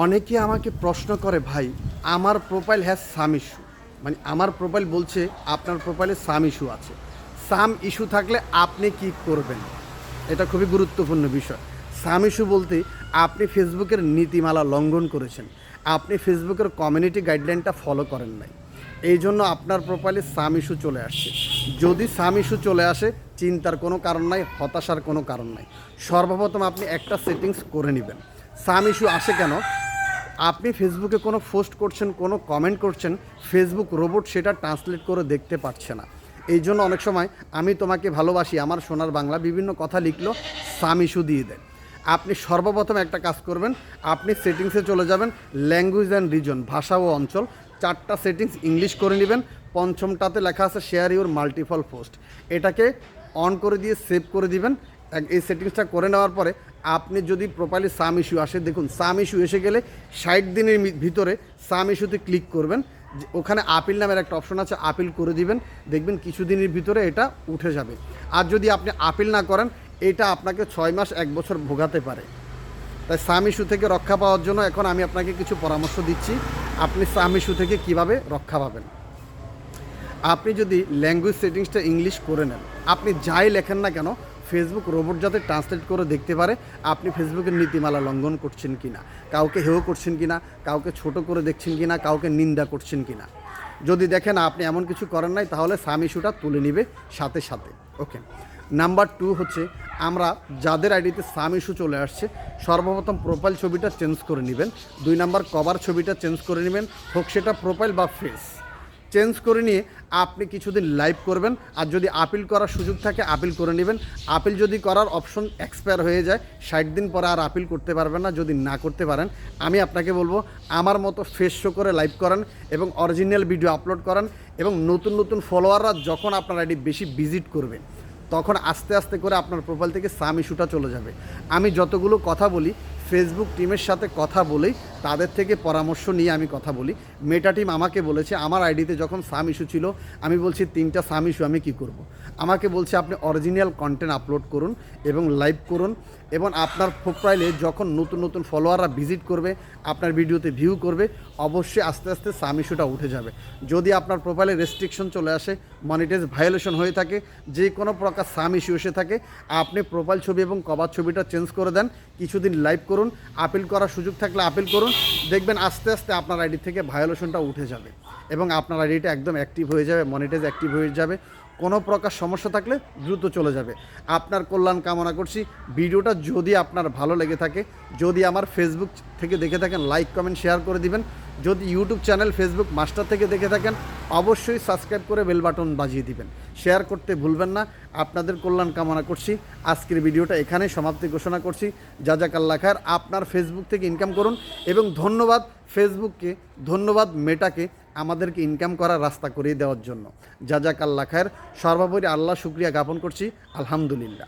অনেকে আমাকে প্রশ্ন করে, ভাই আমার প্রোফাইল হ্যাজ সাম ইস্যু, মানে আমার প্রোফাইল বলছে আপনার প্রোফাইলে সাম ইস্যু আছে। সাম ইস্যু থাকলে আপনি কি করবেন? এটা খুবই গুরুত্বপূর্ণ বিষয়। সাম ইস্যু বলতে আপনি ফেসবুকের নীতিমালা লঙ্ঘন করেছেন, আপনি ফেসবুকের কমিউনিটি গাইডলাইনটা ফলো করেন নাই, এই জন্য আপনার প্রোফাইলে সাম ইস্যু চলে আসছে। যদি সাম ইস্যু চলে আসে, চিন্তার কোনো কারণ নাই, হতাশার কোনো কারণ নাই। সর্বপ্রথম আপনি একটা সেটিংস করে নেবেন। সাম ইস্যু আসে কেন? আপনি ফেসবুকে কোনো পোস্ট করছেন, কোনো কমেন্ট করছেন, ফেসবুক রোবট সেটা ট্রান্সলেট করে দেখতে পারছে না। এই জন্য অনেক সময় আমি তোমাকে ভালোবাসি, আমার সোনার বাংলা বিভিন্ন কথা লিখলো, সাম ইস্যু দিয়ে দেয়। আপনি সর্বপ্রথম একটা কাজ করবেন, আপনি সেটিংসে চলে যাবেন, ল্যাঙ্গুয়েজ অ্যান্ড রিজন, ভাষা ও অঞ্চল, 4টা সেটিংস ইংলিশ করে নেবেন। পঞ্চমটাতে লেখা আছে শেয়ার ইউর মাল্টিপল পোস্ট, এটাকে অন করে দিয়ে সেভ করে দিবেন। এই সেটিংসটা করে নেওয়ার পরে আপনি যদি প্রোফাইলে সাম ইস্যু আসে, দেখুন সাম ইস্যু এসে গেলে 60 দিনের ভিতরে সাম ইস্যুতে ক্লিক করবেন। ওখানে আপিল নামের একটা অপশন আছে, আপিল করে দিবেন, দেখবেন কিছুদিনের ভিতরে এটা উঠে যাবে। আর যদি আপনি আপিল না করেন, এটা আপনাকে 6 মাস 1 বছর ভোগাতে পারে। তাই সাম ইস্যু থেকে রক্ষা পাওয়ার জন্য এখন আমি আপনাকে কিছু পরামর্শ দিচ্ছি, আপনি সাম ইস্যু থেকে কিভাবে রক্ষা পাবেন। আপনি যদি ল্যাঙ্গুয়েজ সেটিংসটা ইংলিশ করে নেন, আপনি যাই লেখেন না কেন ফেসবুক রোবট যাতে ট্রান্সলেট করে দেখতে পারে আপনি ফেসবুকের নীতিমালা লঙ্ঘন করছেন কি না, কাউকে হেয় করছেন কি না, কাউকে ছোট করে দেখছেন কি না, কাউকে নিন্দা করছেন কি না। যদি দেখেন আপনি এমন কিছু করেন নাই, তাহলে সাম ইস্যুটা তুলে নিবে সাথে সাথে। ওকে। নাম্বার 2 হচ্ছে, আমরা যাদের আইডিতে সাম ইস্যু চলে আসছে, সর্বপ্রথম প্রোফাইল ছবিটা চেঞ্জ করে নেবেন। 2 নাম্বার কভার ছবিটা চেঞ্জ করে নেবেন, হোক সেটা প্রোফাইল বা ফেস। চেঞ্জ করে নিয়ে আপনি কিছুদিন লাইভ করবেন, আর যদি আপিল করার সুযোগ থাকে আপিল করে নেবেন। আপিল যদি করার অপশন এক্সপায়ার হয়ে যায়, 60 দিন পরে আর আপিল করতে পারবেন না। যদি না করতে পারেন, আমি আপনাকে বলবো আমার মতো ফেস শো করে লাইভ করেন এবং অরিজিনাল ভিডিও আপলোড করেন, এবং নতুন নতুন ফলোয়াররা যখন আপনার আইডি বেশি ভিজিট করবে, তখন আস্তে আস্তে করে আপনার প্রোফাইল থেকে সাম ইস্যুটা চলে যাবে। আমি যতগুলো কথা বলি ফেসবুক টিমের সাথে কথা বলেই, তাদের থেকে পরামর্শ নিয়ে আমি কথা বলি। মেটা টিম আমাকে বলেছে, আমার আইডিতে যখন সাম ইস্যু ছিল, আমি বলছি 3টা সাম ইস্যু আমি কী করব। আমাকে বলছে আপনি অরিজিনাল কন্টেন্ট আপলোড করুন এবং লাইভ করুন, এবং আপনার প্রোফাইলে যখন নতুন নতুন ফলোয়াররা ভিজিট করবে, আপনার ভিডিওতে ভিউ করবে, অবশ্যই আস্তে আস্তে সাম ইস্যুটা উঠে যাবে। যদি আপনার প্রোফাইলে রেস্ট্রিকশন চলে আসে, মনিটাইজ ভায়োলেশন হয়ে থাকে, যে কোনো প্রকার সাম ইস্যু এসে থাকে, আপনি প্রোফাইল ছবি এবং কভার ছবিটা চেঞ্জ করে দেন, কিছুদিন লাইভ করুন, আপিল করার সুযোগ থাকলে আপিল করুন, দেখবেন আস্তে আস্তে আপনার আইডি থেকে ভায়োলেশনটা উঠে যাবে এবং আপনার আইডিটা একদম অ্যাক্টিভ হয়ে যাবে, মনিটাইজ অ্যাক্টিভ হয়ে যাবে। কোনো প্রকার সমস্যা থাকলে দ্রুত চলে যাবে। আপনার কল্যাণ কামনা করছি। ভিডিওটা যদি আপনার ভালো লেগে থাকে, যদি আমার ফেসবুক থেকে দেখে থাকেন, লাইক কমেন্ট শেয়ার করে দিবেন। যদি ইউটিউব চ্যানেল ফেসবুক মাস্টার থেকে দেখে থাকেন, অবশ্যই সাবস্ক্রাইব করে বেল বাটন বাজিয়ে দিবেন, শেয়ার করতে ভুলবেন না। আপনাদের কল্যাণ কামনা করছি। আজকের ভিডিওটা এখানেই সমাপ্তি ঘোষণা করছি। জাজাকাল্লাহ খায়ের। আপনার ফেসবুক থেকে ইনকাম করুন, এবং ধন্যবাদ ফেসবুককে, ধন্যবাদ মেটাকে আমাদেরকে ইনকাম করার রাস্তা করিয়ে দেওয়ার জন্য। জাজাকাল্লাহ খায়ের। সর্বোপরি আল্লাহ শুকরিয়া জ্ঞাপন করছি। আলহামদুলিল্লাহ।